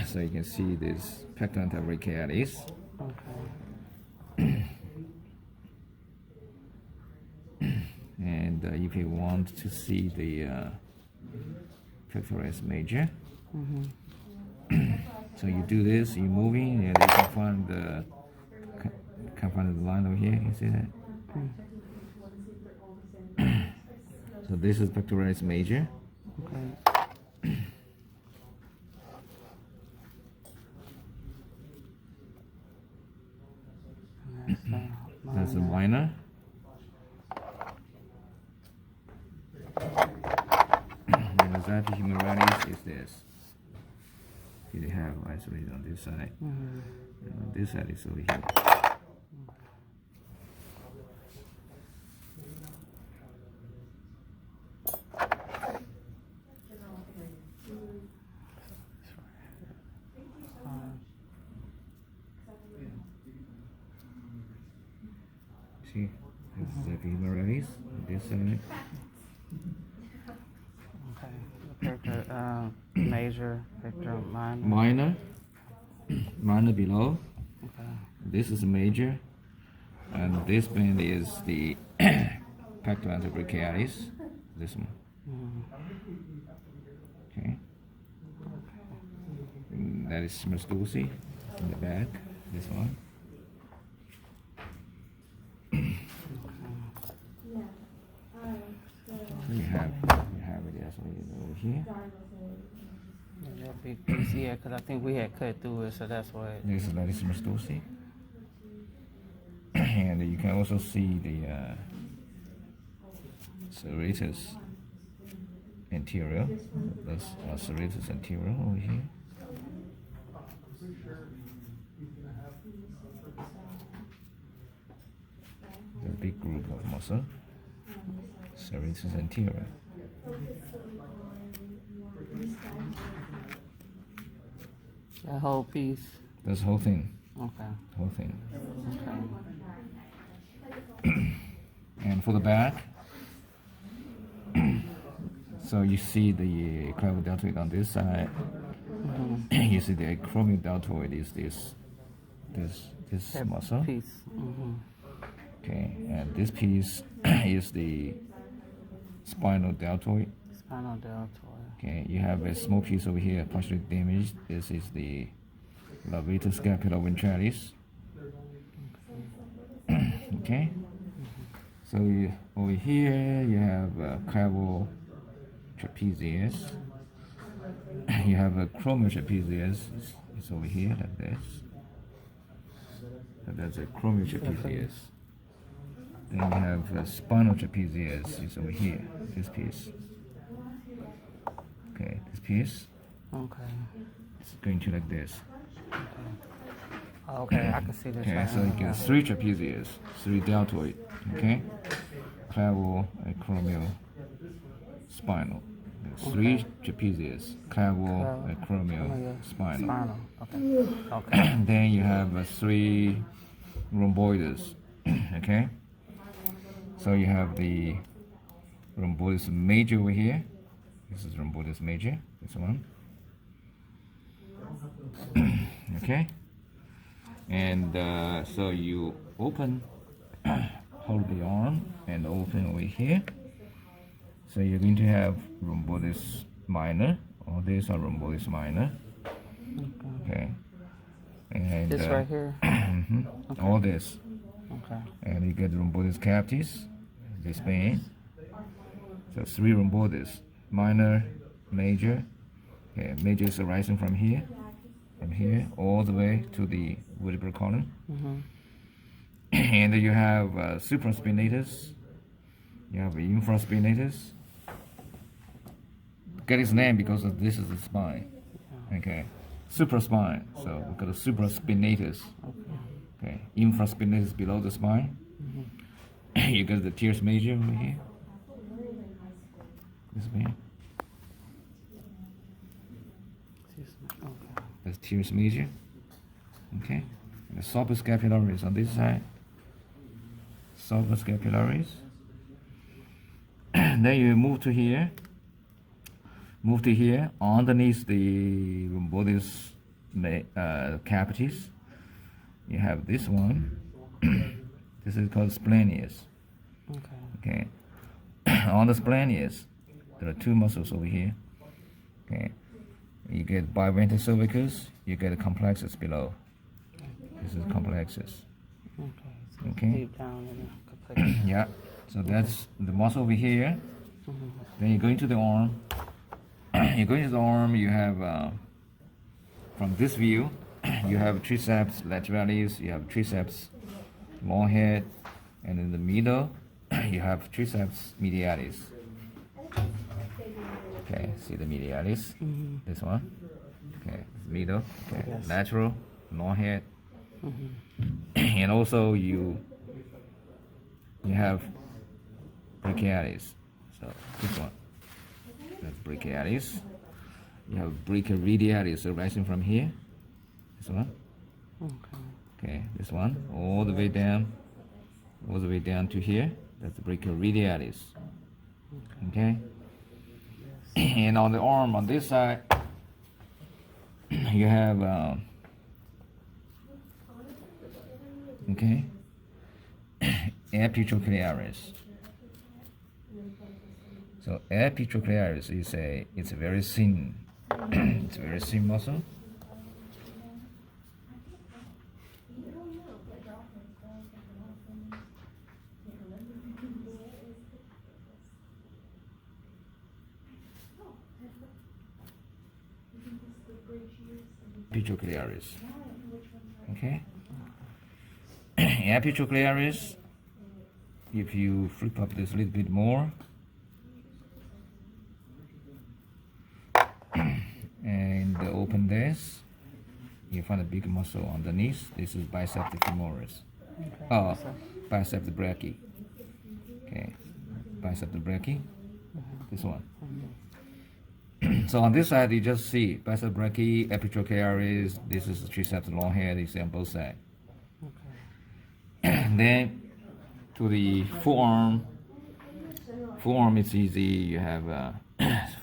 So you can see this pectoral brachialis. And if you want to see the pectoralis major, so you do this, you're moving, and you can find the line over here. You see that? So this is pectoralis major. That's a minor. And the xiphi humerus is this. You have isolated on this side. And on this side is over here. See, this is xiphi humerus. This side. Major, pectoral, minor below. This is major, and this band is the pectoral brachialis. This one. Okay. And that is Smyrstulsi in the back. This one. So you have it as over here. That big piece, yeah, because I think we had cut through it, so that's why. This is Smyrstulsi. And you can also see the serratus anterior. That's serratus anterior over here. The big group of muscle. Serratus anterior. That whole piece. This whole thing. Okay. Whole thing. Okay. And for the back, so you see the clavodeltoid on this side. You see the acromideltoid is this muscle. Piece. Okay, and this piece is the spinal deltoid. Spinal deltoid. Okay, you have a small piece over here, partially damaged. This is the levator scapuloventralis. Okay, so over here you have clavotrapezius. You have a chromotrapezius. It's over here like this. So that's a chromotrapezius. Then you have a spinal trapezius. It's over here. This piece. Okay, this piece. Okay. It's going to like this. Okay, I can see this. Okay, so you get 3 trapezius, 3 deltoid. Okay, clavo, acromial, spinal. 3 trapezius, clavo, acromial, spinal. Okay. Then you have 3 rhomboides. Okay, so you have the rhomboides major over here. This is rhomboides major. This one. Okay, and so you open, hold the arm, and open over here. So you're going to have rhomboides minor. All these are rhomboides minor. Okay. And this right here. Okay. All this. Okay. And you get rhomboides capitis. This vein. So 3 rhomboides: minor, major. Okay, major is arising from here, all the way to the vertebral column. And you have supraspinatus. You have infraspinatus. Get its name because this is the spine. Okay, supraspine. So we got a supraspinatus. Okay, infraspinatus below the spine. You got the teres major over here. This vein. That's teres major. Okay, the sulcus scapularis on this side. suprascapularis. Then you move to here. Move to here. Underneath the rhomboides capitis, you have this one. This is called splenius. Okay. On the splenius, there are two muscles over here. Okay. You get biventral cervicus. You get a complexus below. This is complexus. Okay. Deep down in the complexus. Yeah. So that's the muscle over here. Then you go into the arm. You go into the arm. You have from this view, you have triceps lateralis. You have triceps long head, and in the middle, you have triceps medialis. Okay, see the medialis. This one. Okay, middle. Okay, Yes. lateral, long head, and also you have brachialis. So this one. That's brachialis. You have brachioradialis arising from here. This one. Okay, this one. All the way down to here. That's the brachioradialis. Okay. And on the arm, on this side, you have epitrochlearis. So epitrochlearis is it's a very thin, it's a very thin muscle. Epitrochlearis. Okay. Epitrochlearis. If you flip up this a little bit more, and open this, you find a big muscle underneath. This is biceps femoris. Biceps brachii. Okay, biceps brachii. This one. So on this side, you just see biceps brachii, epitrochlearis. This is the triceps long head. You see on both sides. Then to the forearm. Forearm is easy. You have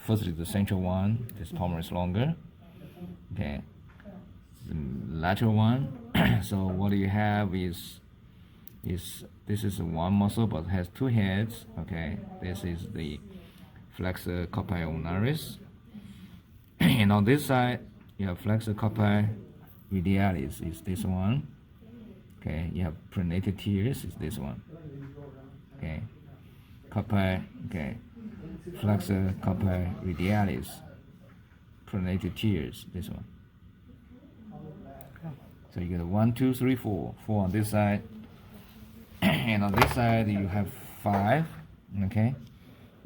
firstly the central one. This palmar is longer. Okay. The lateral one. So what you have is this is one muscle but has two heads. Okay. This is the flexor carpi ulnaris. And on this side, you have flexor carpi radialis. Is this one. Okay. You have pronated teres. Is this one. Okay. Carpi. Okay. Flexor carpi radialis. Pronated teres. This one. So you get 1, 2, 3, 4. 4 on this side. And on this side you have 5. Okay.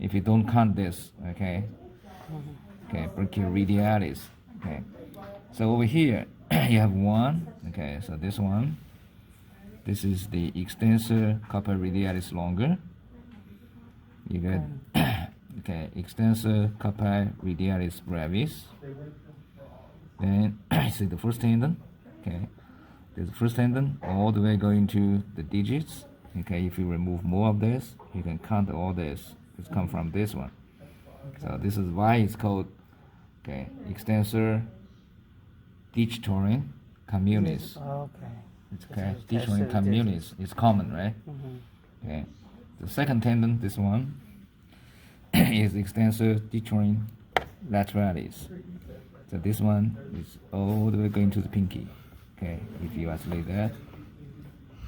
If you don't count this, okay. Okay, brachioradialis. Okay. So over here you have 1. Okay, so this one. This is the extensor carpi radialis longer. You get okay, extensor carpi radialis brevis. Then see the first tendon. Okay, there's the first tendon all the way going to the digits. Okay, if you remove more of this, you can count all this. It's come from this one. So this is why it's called extensor digitorum communis. Okay. It's okay, digitorum communis. It's common, right? Okay. The second tendon, this one, is extensor digitorum lateralis. So this one is all the way going to the pinky. Okay, if you isolate that,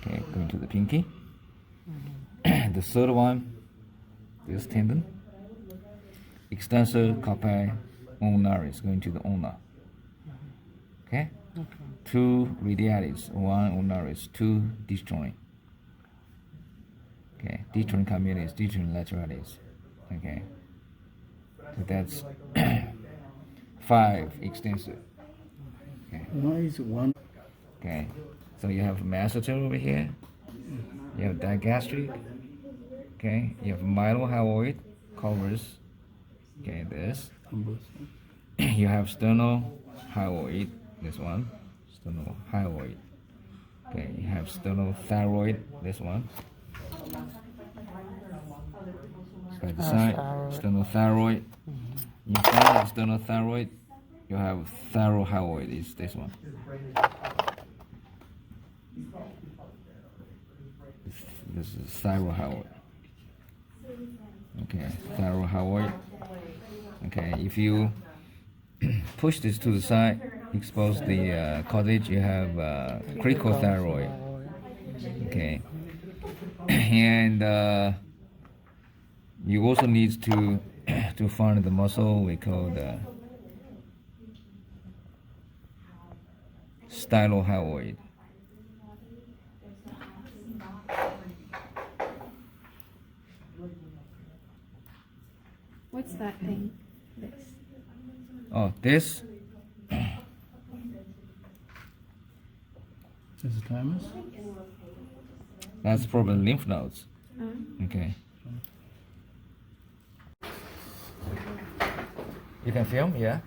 okay, going to the pinky. The third one, this tendon, extensor carpi ulnaris, going to the ulna. Okay, 2 radialis, 1 ulnaris, 2 digitorum. Okay, digitorum communis, digitorum lateralis. Okay, so that's 5 extensor. Okay. Noise one. Okay, so you have masseter over here, you have digastric, okay, you have mylohyoid covers, okay, this, you have sternohyoid, this one, sternohyoid, okay, you have sternothyroid, this one, Side to side, thyroid. external thyroid. In front of external thyroid, you have thyrohyoid, is this one. This is thyrohyoid. Okay, thyrohyoid. Okay, if you push this to the side, expose the cartilage, you have cricothyroid. Okay, and you also need to find the muscle we call the stylohyoid. What's that thing? This. Oh, this Is it thymus? that's probably lymph nodes. Okay. You can film, yeah.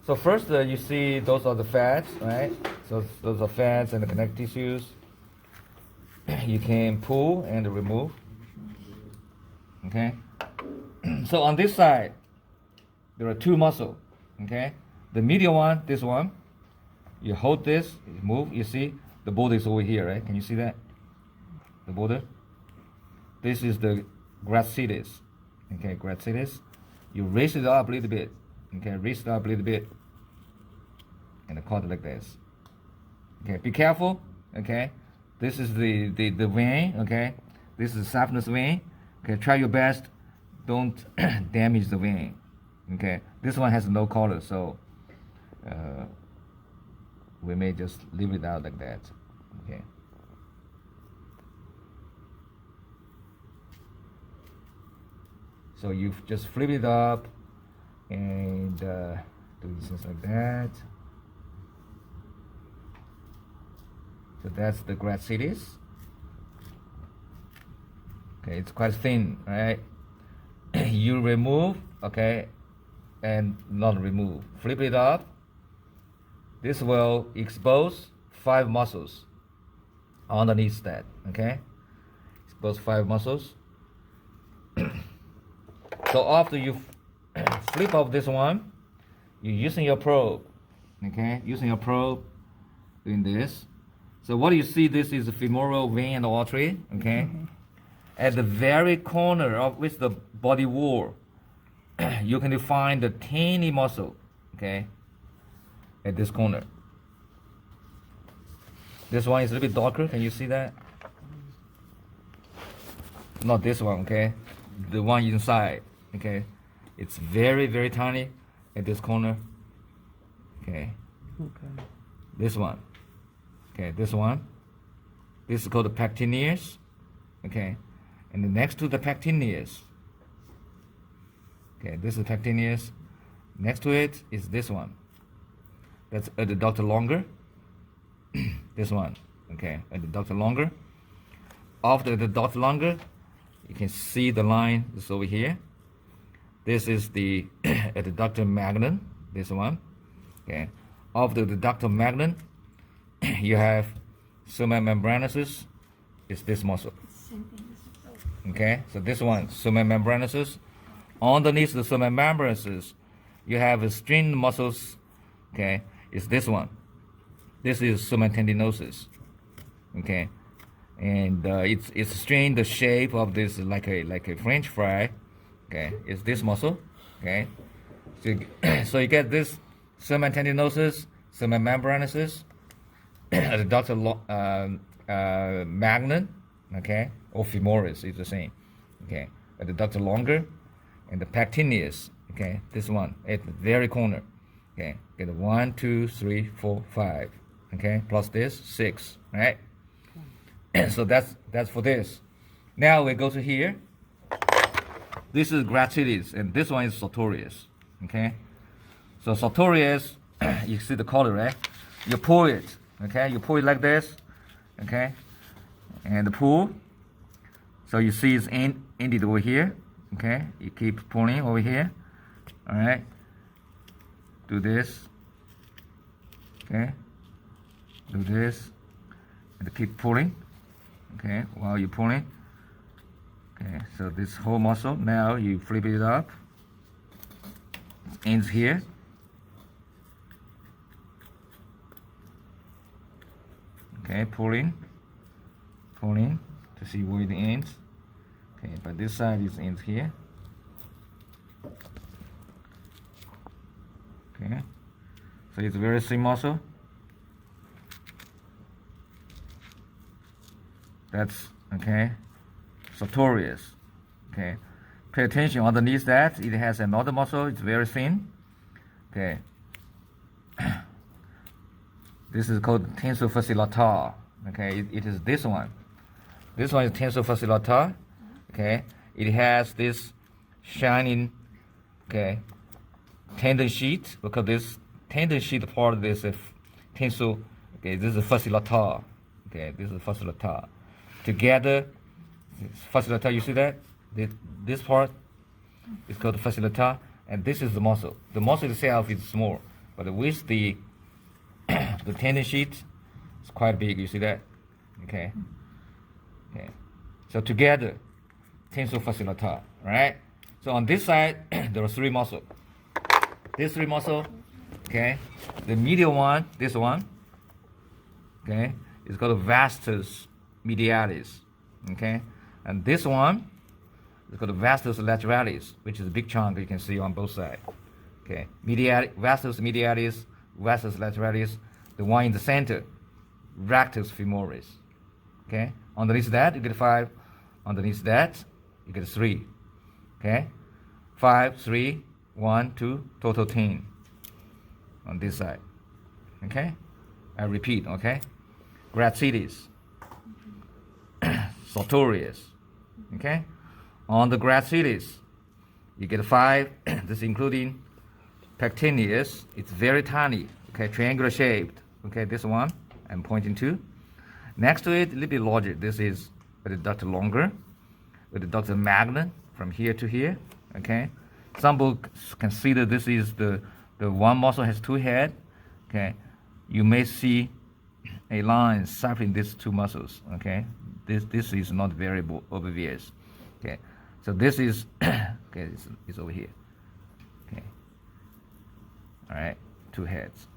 So first, you see those are the fats, right? So those are fats and the connective tissues. You can pull and remove. Okay. So on this side, there are two muscles. Okay. The medial one, this one. You hold this, you move. You see the border is over here, right? Can you see that? The border. This is the gracilis. Okay, gracilis. You raise it up a little bit. Okay, raise it up a little bit. And cut it like this. Okay, be careful. Okay, this is the vein. Okay, this is saphenous vein. Okay, try your best. Don't damage the vein. Okay, this one has no color, so we may just leave it out like that. Okay. So you just flip it up and do things like that. So that's the gracilis. Okay, it's quite thin, right? You remove, okay, and not remove. Flip it up. This will expose 5 muscles underneath that, okay? Expose 5 muscles. So after you flip up this one, you're using your probe, okay? Using your probe, doing this. So what you see, this is the femoral vein and artery, okay? At the very corner of with the body wall, you can find the tiny muscle, okay? At this corner. This one is a little bit darker. Can you see that? Not this one, okay? The one inside, okay? It's very, very tiny at this corner. Okay. Okay. This one. Okay, this one. This is called the pectineus. Okay. And then next to the pectineus. Okay, this is pectineus. Next to it is this one. That's adductor longer. This one. Okay, adductor longer. After the adductor longer, you can see the line is over here. This is the adductor magnum, this one. Okay. After the adductor magnum, you have summa membranosus, is this muscle. Okay, so this one, summa membranosus. Underneath the summa membranosus, you have a string muscles. Okay, is this one. This is summa tendinosus. Okay, and it's strained the shape of this like a French fry. Okay, it's this muscle. Okay, so you get this summa tendinosus, summa membranosus, adductor magnum. Okay, or femoris is the same. Okay, adductor longer, and the pectineus. Okay, this one at the very corner. Okay, get 1, 2, 3, 4, 5. Okay, plus this 6. Right. So that's for this. Now we go to here. This is gracilis, and this one is sartorius. Okay, so sartorius, you see the color, right? You pull it. Okay, you pull it like this. Okay, and pull. So you see it's ended over here. Okay, you keep pulling over here. All right. Do this. Okay. Do this, and keep pulling. Okay, while you're pulling. Okay, so this whole muscle, now you flip it up. It ends here. Okay, pulling to see where it ends. Okay, but this side is ends here. Okay, so it's a very thin muscle. That's okay. Sartorius. Okay, pay attention. Underneath that, it has another muscle. It's very thin. Okay. This is called tensor fasciolatar. Okay, it is this one. This one is tensor fasciolatar. Okay, it has this shining, okay, tendon sheet. Because this tendon sheet part of this is tensor. Okay, this is fasciolatar. Okay, this is fasciolatar. Together, fasciolatar. You see that? This part is called fasciolatar, and this is the muscle. The muscle itself is small, but with the the tendon sheet is quite big. You see that? Okay. Okay. So together, tensor fasciolatar, right? So on this side, there are three muscles. These three muscles, okay. The medial one, this one, okay, is called vastus medialis, okay. And this one is called vastus lateralis, which is a big chunk you can see on both sides. Okay, vastus medialis, vastus lateralis. The one in the center, rectus femoris. Okay, underneath that you get 5. Underneath that you get 3. Okay, 5, 3, 1, 2, total 10 on this side. Okay, I repeat. Okay, gracilis, sartorius. Okay, on the gracilis you get 5. This including pectineus. It's very tiny. Okay, triangular shaped. Okay, this one I'm pointing to. Next to it, a little bit larger. This is with the duct longer, with the duct magnet from here to here. Okay, some books consider this is the one muscle has 2 heads. Okay, you may see a line separating these 2 muscles. Okay, this is not very obvious. Okay, so this is okay. It's over here. Okay, all right, 2 heads.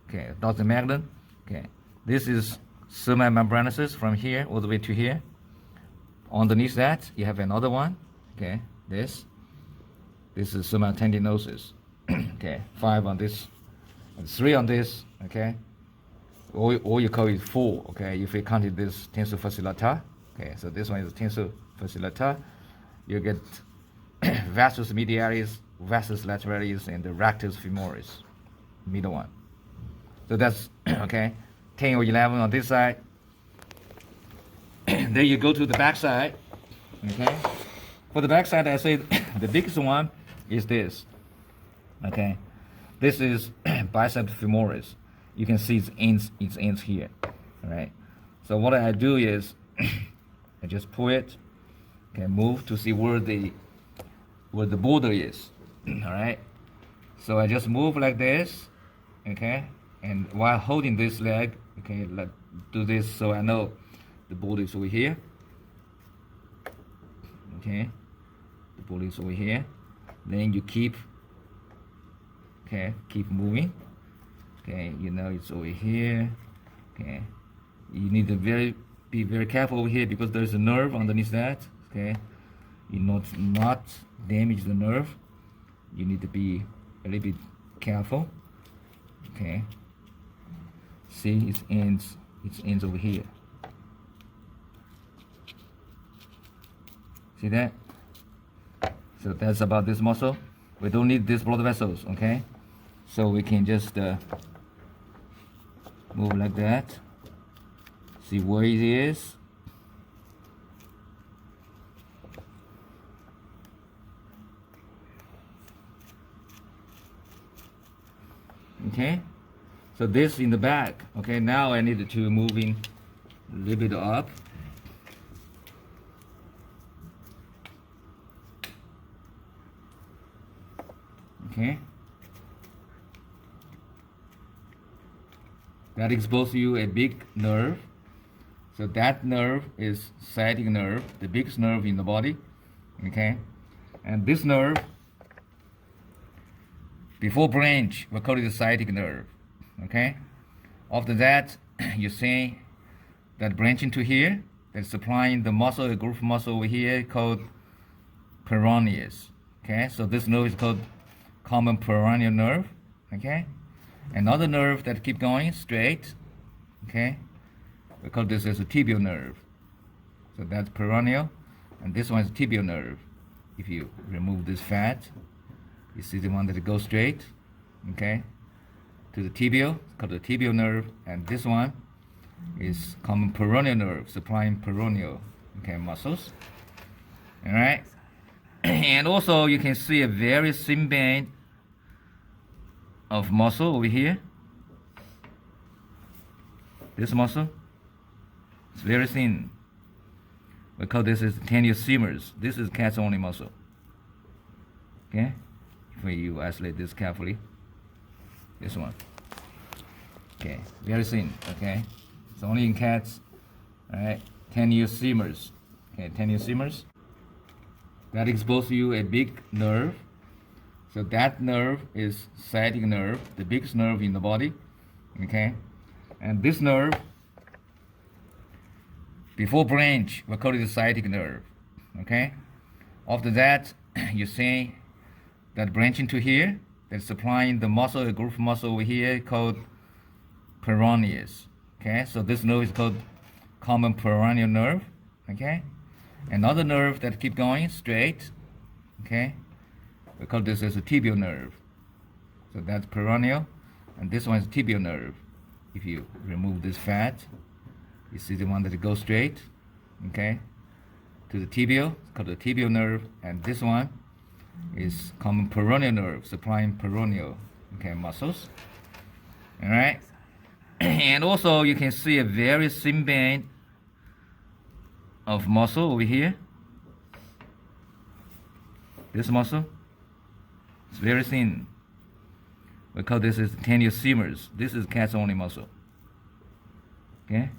Okay, duct magnet. Okay, this is semi-membranosus from here all the way to here. Underneath that, you have another one. Okay, this is semi-tendinosus. Okay, 5 on this, and 3 on this. Okay, or you call it 4. Okay, if you counted this tensor fasciolatar. Okay, so this one is tensor fasciolatar. You get vastus medialis, vastus lateralis, and the rectus femoris, middle one. So that's okay, 10 or 11 on this side. Then you go to the back side. Okay, for the back side, I say the biggest one is this. Okay, this is bicep femoris. You can see its ends here. All right. So what I do is I just pull it. Okay, move to see where the border is. All right. So I just move like this. Okay, and while holding this leg, okay, let's do this so I know the border is over here. Okay, the border is over here. Then you keep moving. Okay, you know it's over here. Okay, you need to be very careful over here because there's a nerve underneath that. Okay, you not damage the nerve. You need to be a little bit careful. Okay, see its ends over here. See that? So that's about this muscle. We don't need these blood vessels. Okay, so we can just move like that. See where it is. Okay, so this in the back. Okay, now I need to moving a little bit up. Okay, that exposes you a big nerve. So that nerve is sciatic nerve, the biggest nerve in the body. Okay, and this nerve, before branch, we call it the sciatic nerve. Okay, after that, you see that branch into here, that's supplying the muscle, a group of muscle over here called peroneus. Okay, so this nerve is called common peroneal nerve. Okay, another nerve that keep going straight. Okay, we call this as a tibial nerve. So that's peroneal, and this one is tibial nerve. If you remove this fat, you see the one that goes straight, okay, to the tibial, it's called the tibial nerve, and this one is common peroneal nerve, supplying peroneal, okay, muscles. All right, and also you can see a very thin band of muscle over here. This muscle, it's very thin. We call this as tenuous femurs. This is cat's only muscle. Okay, if you isolate this carefully, this one. Okay, very thin. Okay, it's only in cats. All right, tenuous femurs. Okay, tenuous femurs. That exposes you a big nerve. So that nerve is sciatic nerve, the biggest nerve in the body. Okay, and this nerve, before branch, we call it the sciatic nerve. Okay, after that, you see that branch into here, that's supplying the muscle, a group of muscle over here called peroneus. Okay, so this nerve is called common peroneal nerve. Okay, another nerve that keep going straight. Okay, we call this as a tibial nerve. So that's peroneal, and this one is tibial nerve. If you remove this fat, you see the one that goes straight, okay, to the tibial, it's called the tibial nerve, and this one is common peroneal nerve, supplying peroneal, okay, muscles. All right, and also you can see a very thin band of muscle over here. This muscle, it's very thin. We call this as tenuous femurs. This is cat's only muscle. Okay,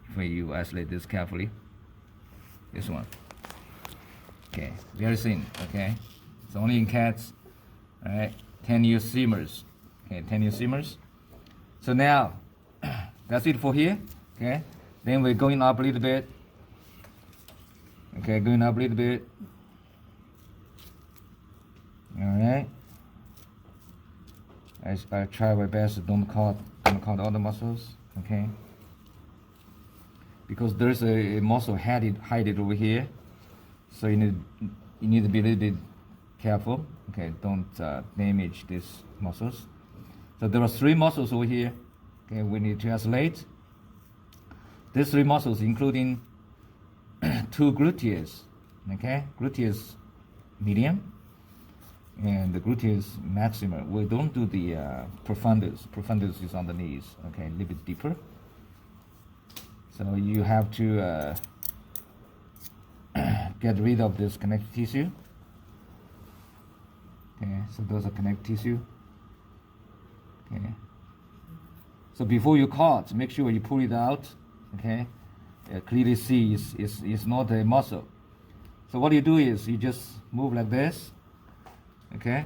if you isolate this carefully, this one. Okay, very thin. Okay, it's only in cats. All right, tenuous femurs. Okay, tenuous femurs. So now, that's it for here. Okay, then we're going up a little bit. Okay, going up a little bit. All right. I try my best to don't cut all the muscles, okay? Because there's a muscle hidden over here, so you need to be a little bit careful, okay? Don't damage these muscles. So there are 3 muscles over here, okay? We need to isolate these 3 muscles, including 2 gluteus, okay? Gluteus medium and the gluteus maxima. We don't do the profundus. Profundus is on the knees, okay, a little bit deeper. So you have to get rid of this connective tissue. Okay, so those are connective tissue. Okay. So before you cut, make sure you pull it out. Okay, clearly see it's not a muscle. So what you do is you just move like this. Okay,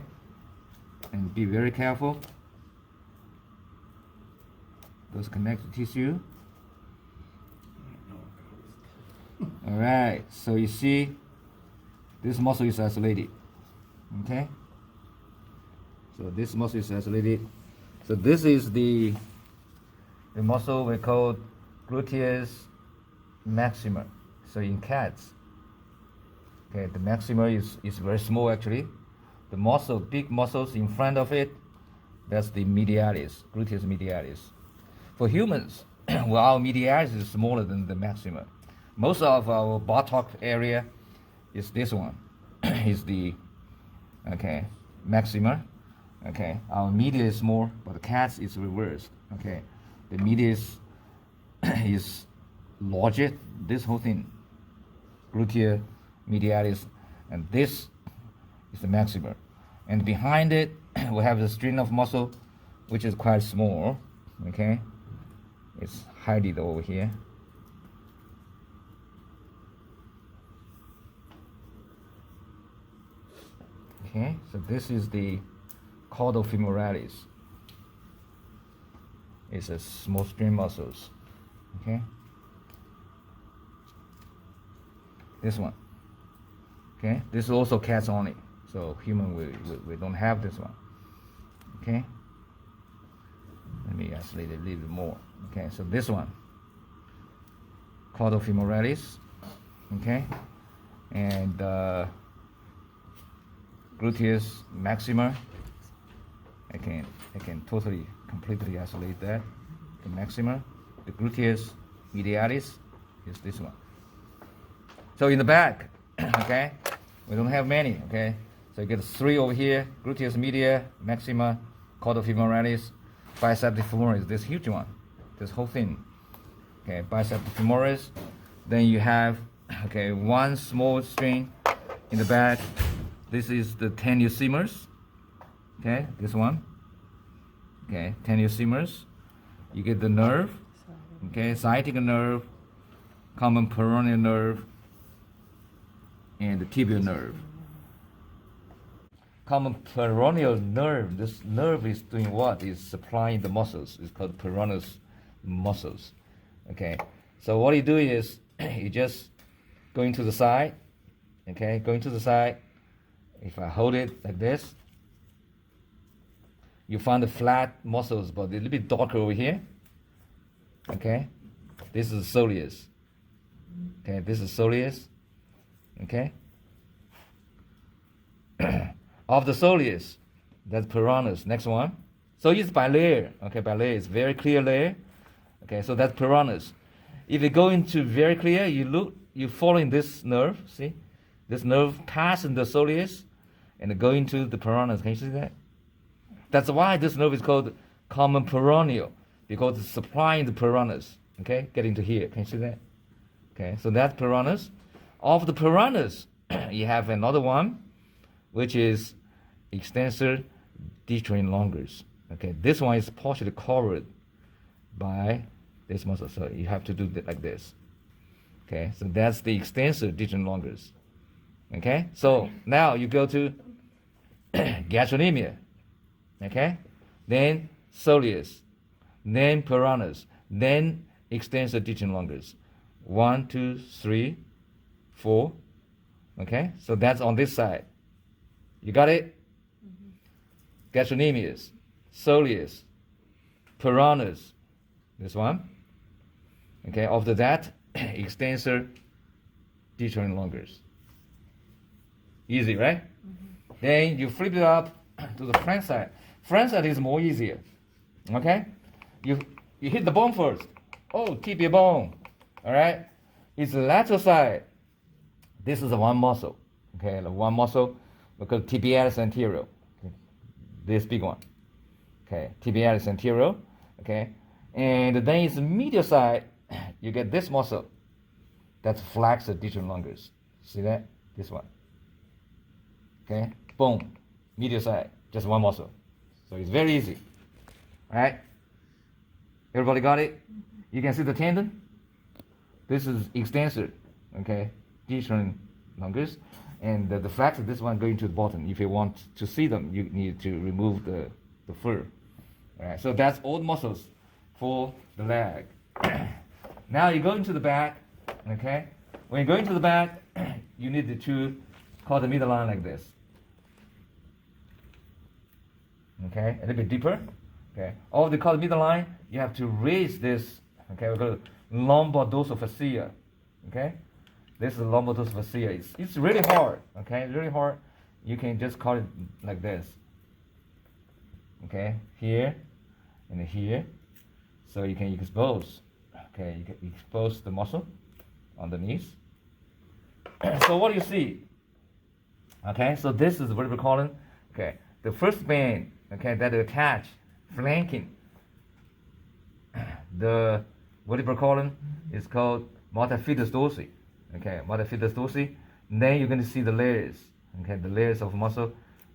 and be very careful. Those connective tissue. All right, so you see this muscle is isolated. Okay, so this muscle is isolated. So this is the muscle we call gluteus maxima. So in cats, okay, the maxima is very small actually. The muscle, big muscles in front of it, that's the medialis, gluteus medialis. For humans, well, our medialis is smaller than the maxima. Most of our buttock area is this one, is the, okay, maxima. Okay, our media is more, but the cats is reversed. Okay, the media is larger, this whole thing, gluteus medialis, and this is the maxima. And behind it, we have the string of muscle, which is quite small. Okay, it's hidden over here. Okay, so this is the caudofemoralis. It's a small string muscles. Okay, this one. Okay, this is also cats only. So human we don't have this one. Okay, let me isolate it a little bit more. Okay, so this one, caudofemoralis. Okay, and gluteus maxima. I can totally completely isolate that. The maxima, the gluteus medialis is this one. So in the back, okay, we don't have many. Okay, so you get 3 over here: gluteus media, maxima, caudofemoralis, biceps femoris. This huge one, this whole thing. Okay, biceps femoris. Then you have one small string in the back. This is the tenuissimus. Okay, this one. Okay, tenuissimus. You get the nerve. Okay, sciatic nerve, common peroneal nerve, and the tibial nerve. Common peroneal nerve. This nerve is doing what? Is supplying the muscles. It's called peroneal muscles. Okay, so what you do is you just going to the side. Okay, going to the side. If I hold it like this, you find the flat muscles, but a little bit darker over here. Okay, this is soleus. Okay, this is soleus. Okay, of the soleus, that's peroneus. Next one. So it's by layer. Okay, by layer. It's very clear layer. Okay, so that's peroneus. If you go into very clear, you look, you following this nerve. See, this nerve passes the soleus and go into the peroneus. Can you see that? That's why this nerve is called common peroneal, because it's supplying the peroneus. Okay, getting to here. Can you see that? Okay, so that's peroneus. Of the peroneus, you have another one, which is extensor digitorum longus. Okay, this one is partially covered by this muscle, so you have to do it like this. Okay, so that's the extensor digitorum longus. Okay, so now you go to gastrocnemius. Okay, then soleus, then peroneus, then extensor digitorum longus. 1, 2, 3, 4. Okay, so that's on this side. You got it? Gastrocnemius, soleus, peroneus, this one. Okay, after that, extensor digitorum longus. Easy, right? Then you flip it up to the front side. Front side is more easier. Okay, you hit the bone first. Oh, tibia bone. All right, it's the lateral side. This is the one muscle. Okay, the one muscle we call tibialis anterior. Okay. This big one. Okay, tibialis anterior. Okay, and then it's the medial side. You get this muscle. That's flexor digitorum longus. See that? This one. Okay, boom, medial side, just one muscle. So it's very easy. All right? Everybody got it? You can see the tendon. This is extensor, okay, digitorum longus, and the flexor, this one going to the bottom. If you want to see them, you need to remove the fur. All right, so that's all the muscles for the leg. Now you go into the back, okay? When you go into the back, you need to call the midline like this. Okay, a little bit deeper. Okay, of the call the midline, you have to raise this. Okay, we call it lumbar dorsal fascia. Okay, this is lumbar dorsal fascia. It's really hard. Okay, really hard. You can just call it like this. Okay, here and here, so you can expose. Okay, you can expose the muscle underneath. So what do you see? Okay, so this is vertebral column. Okay, the first band, okay, that attach, flanking the vertebral column is called multifidus dorsi. Okay, multifidus dorsi. Then you're going to see the layers. Okay, the layers of muscle.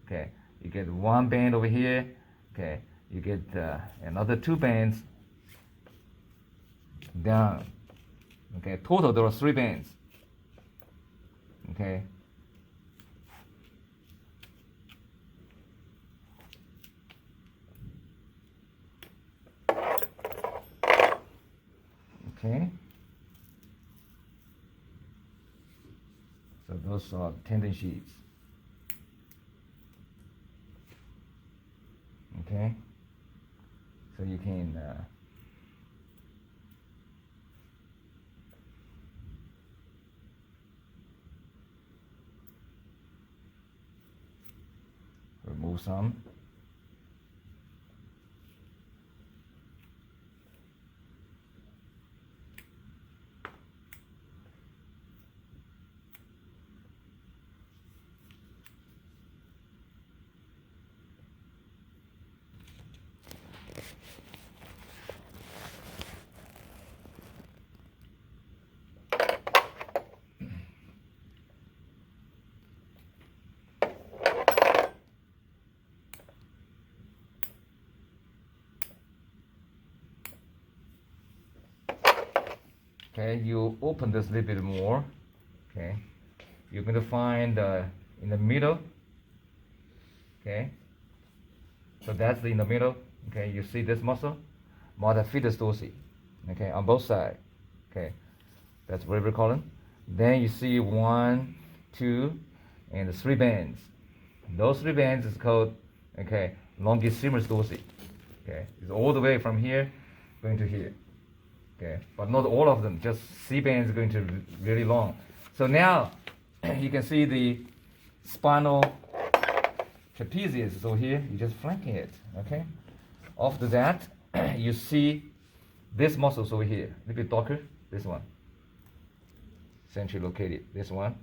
Okay, you get one band over here. Okay, you get another 2 bands down. Okay, total there are 3 bands. Okay. Okay. So those are tendon sheets. Okay. So you can remove some. Okay, you open this a little bit more. Okay, you're going to find in the middle. Okay, so that's in the middle. Okay, you see this muscle, multifidus dorsi. Okay, on both sides. Okay, that's vertebral column. Then you see 1, 2, and 3 bands. Those 3 bands is called longissimus dorsi. Okay, it's all the way from here going to here. Okay, but not all of them. Just C bands going to really long. So now you can see the spinal trapezius is over here. You just flanking it. Okay. After that, you see this muscles over here, a little bit darker. This one, centrally located. This one.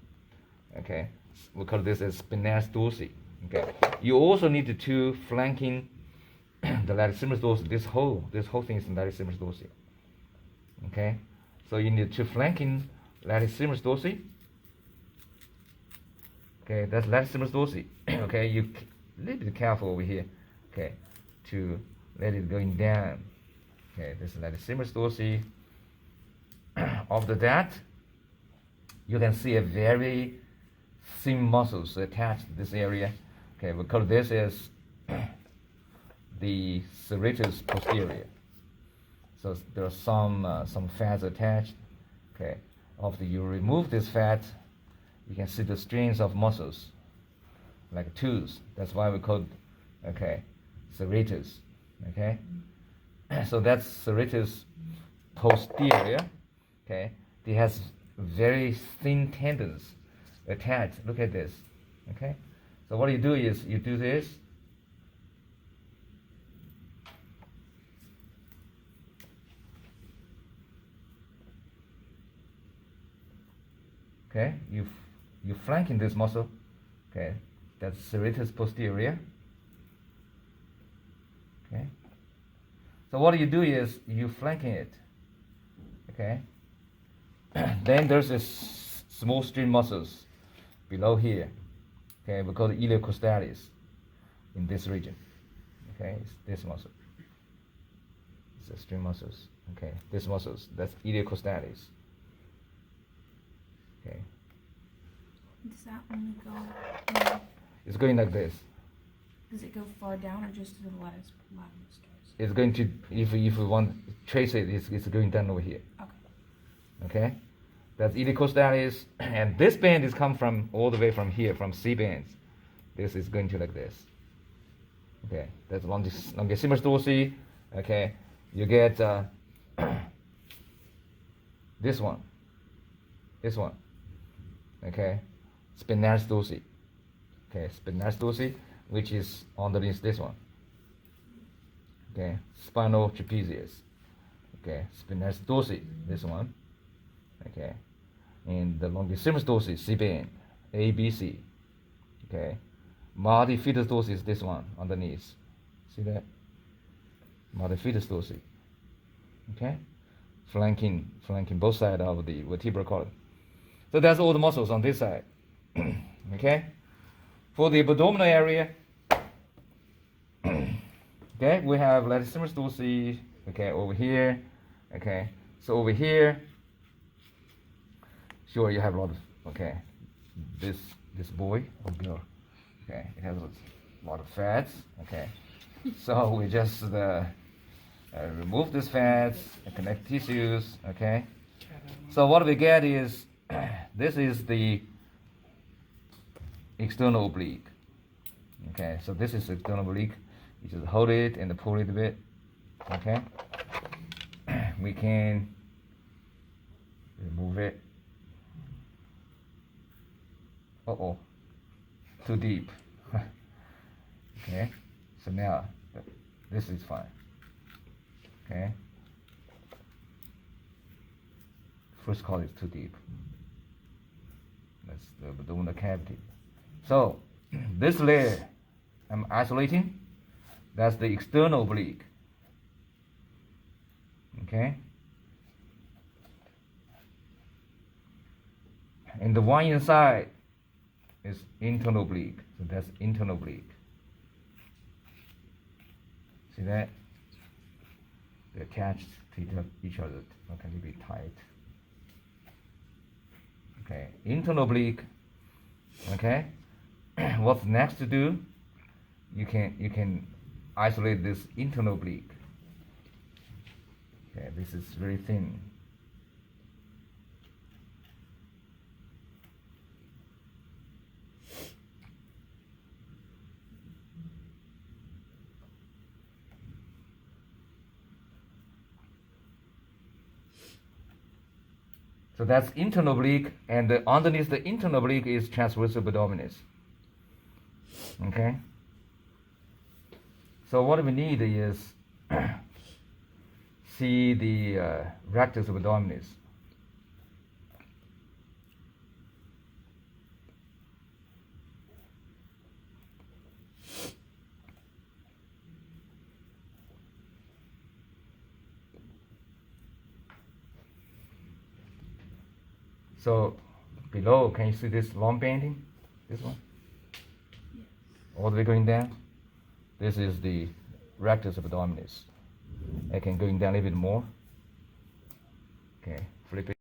Okay. We call this as spinalis dorsi. Okay. You also need the 2 flanking the latissimus dorsi. This whole thing is latissimus dorsi. Okay, so you need 2 flanking latissimus dorsi. Okay, that's latissimus dorsi. Okay, you a little bit careful over here. Okay, to let it going down. Okay, this is latissimus dorsi. After that, you can see a very thin muscles attached to this area. Okay, we call this as the serratus posterior. So there are some fats attached. Okay, after you remove this fat, you can see the strings of muscles, like tools. That's why we call serratus. Okay, so that's serratus posterior. Okay, it has very thin tendons attached. Look at this. Okay, so what you do is you do this. Okay, you flanking this muscle. Okay, that's serratus posterior. Okay, so what you do is you flanking it. Okay, then there's this small string muscles below here. Okay, we call it iliocostalis in this region. Okay, it's this muscle. It's the string muscles. Okay, this muscles, that's iliocostalis. Okay. Does that only go? It's going like this. Does it go far down or just to the last stars? It's going to, if you want to trace it, it's going down over here. Okay. Okay, that's iliocostalis, and this band is come from all the way from here, from C bands. This is going to like this. Okay, that's longissimus dorsi. Okay, you get this one. Okay, spinalis dorsi. Okay, spinalis dorsi, which is underneath this one. Okay, spinal trapezius. Okay, spinalis dorsi, this one. Okay, and the longissimus dorsi, C band, A, B, C. Okay, multifidus dorsi is this one underneath. See that? Multifidus dorsi. Okay, flanking both sides of the vertebral column. So that's all the muscles on this side. Okay, for the abdominal area, okay, we have latissimus dorsi. Okay, over here. Okay, so over here, sure you have a lot of this boy or girl. Okay, it has a lot of fats. Okay, so we just remove these fats and connect tissues. Okay. So what we get is this is the external oblique. Okay, so this is external oblique. You just hold it and pull it a bit. Okay. We can remove it. Uh-oh, too deep. Okay, so now this is fine. Okay, first call is too deep. That's the abdominal cavity. So this layer I'm isolating. That's the external oblique. Okay, and the one inside is internal oblique. So that's internal oblique. See that? They're attached to each other. Okay, a bit tight. Okay, internal oblique. Okay, what's next to do? You can isolate this internal oblique. Okay, this is very thin. So that's internal oblique, and underneath the internal oblique is transverse abdominis. Okay. So what we need is see the rectus abdominis. So below, can you see this long banding? This one? Yes. All the way going down? This is the rectus abdominis. I can going down a little bit more. Okay, flip it.